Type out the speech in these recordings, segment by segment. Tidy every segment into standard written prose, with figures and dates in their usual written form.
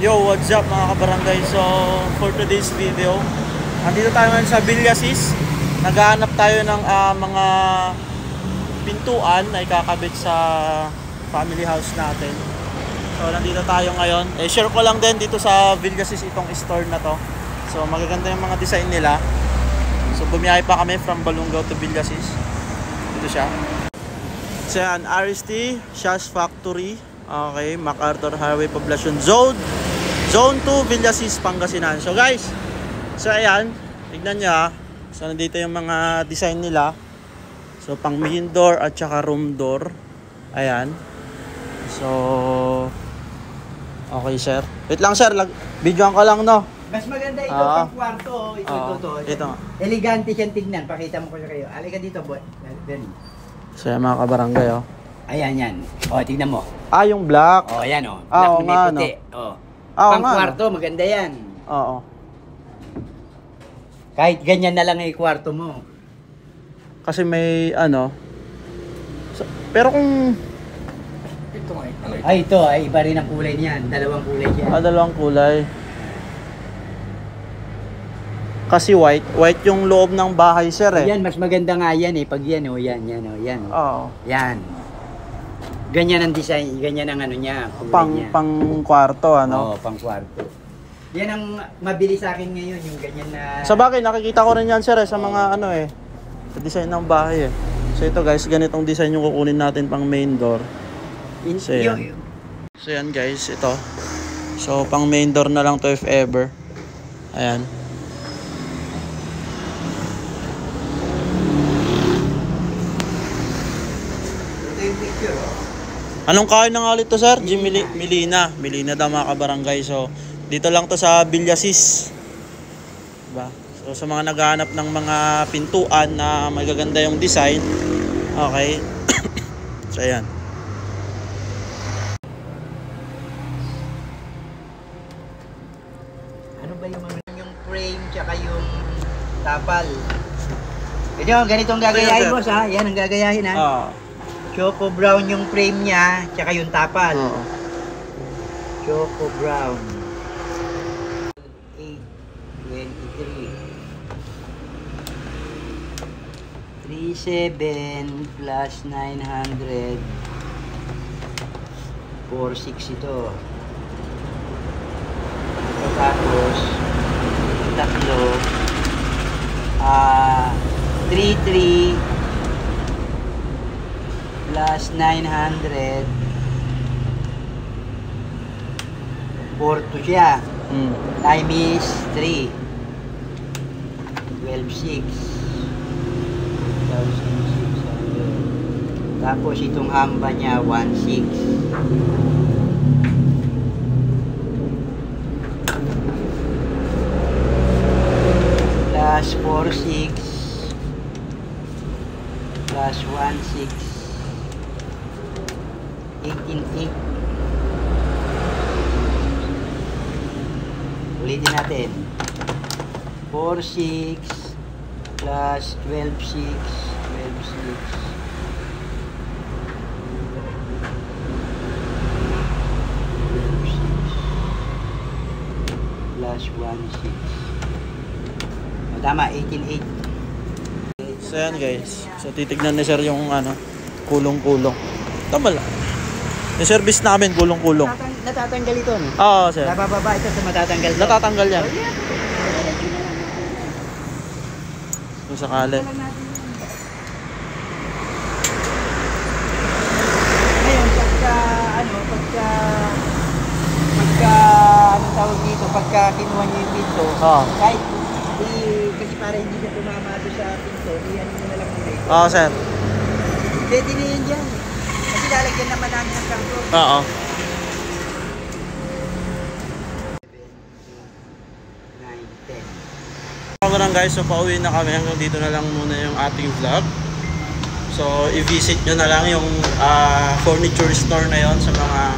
Yo, what's up mga kabarangay? So, for today's video, andito tayo ngayon sa Villasis. Naghahanap tayo ng mga pintuan na ikakabit sa family house natin. So, nandito tayo ngayon. Share ko lang din dito sa Villasis itong store na to. So, magaganda yung mga design nila. So, bumiyahe pa kami from Balungaw to Villasis. Dito siya. So, yan, RST, Shash Factory. Okay, MacArthur Highway Poblacion Zone 2, Villasis, Pangasinan. So guys, so ayan, tignan nyo So nandito yung mga design nila. So pang main door at saka room door. Ayan. So okay sir. Wait lang sir, videoan ko lang no. Mas maganda ito pang kwarto. Ito. Elegante siyang tignan. Pakita mo ko sa kayo. Halika dito, boy. So yan mga kabarangay Ayan yan. O, tignan mo. Yung black. O, ayan o. Black na may puti. O. Pang kwarto, maganda yan. Oo. Kahit ganyan na lang ay kwarto mo. Kasi may pero kung ito ito ay iba rin ang kulay niyan. Dalawang kulay yan. Dalawang kulay. Kasi white yung loob ng bahay sir Yan, mas maganda nga yan pag yan yan. Oo. Yan. Ganyan ang design, ganyan ang niya. Pang kwarto Oo, pang kwarto. Yan ang mabilis sa akin ngayon, yung ganyan na... Sa bagay, nakikita ko rin yan sir sa mga sa design ng bahay So ito guys, ganitong design yung kukunin natin pang main door. So yan. So yan guys, ito. So pang main door na lang to if ever. Ayan. Ito yung picture Anong kain ng alit to sir? Milina daw mga kabarangay. So dito lang to sa Villasis. Diba? So sa mga naghahanap ng mga pintuan na magaganda yung design. Okay. So ayan. Ano ba yung frame tsaka yung tapal? Ito, ganitong gagayahin boss Yan ang gagayahin Choco brown yung frame niya, tsaka yung tapal. Choco brown. 823. 37 plus 900. 46 ito. Tapos tatlo 33 plus 900 4 siya. Time is 3 12,600. Tapos itong hamba niya 1,600. Plus 4,600 plus 1,600 18,800. Ulitin natin. 4,600 plus 12,600 plus 1,600. Tama, 18,800. So yan guys. So titignan ni sir yung kulong-kulong. Tama lang. Yung service namin kulong-kulong. Natatanggal ito Oo sir. Nabababa ito sa matatanggal. Natatanggal yan. Kung sakali. Ngayon, pagka anong tawag dito, pagka kinuha niyo yung pinto, kahit kasi para hindi na tumama doon sa pinto, iyan mo na lang muna Sir. Pwede na yan dyan. Kasi lalagyan naman namin ng karton. Oo. Mga guys, so pauwi na kami. Hanggang dito na lang muna yung ating vlog. So i-visit nyo na lang yung furniture store na yon sa mga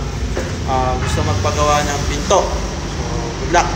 gusto magpagawa ng pinto. So good luck.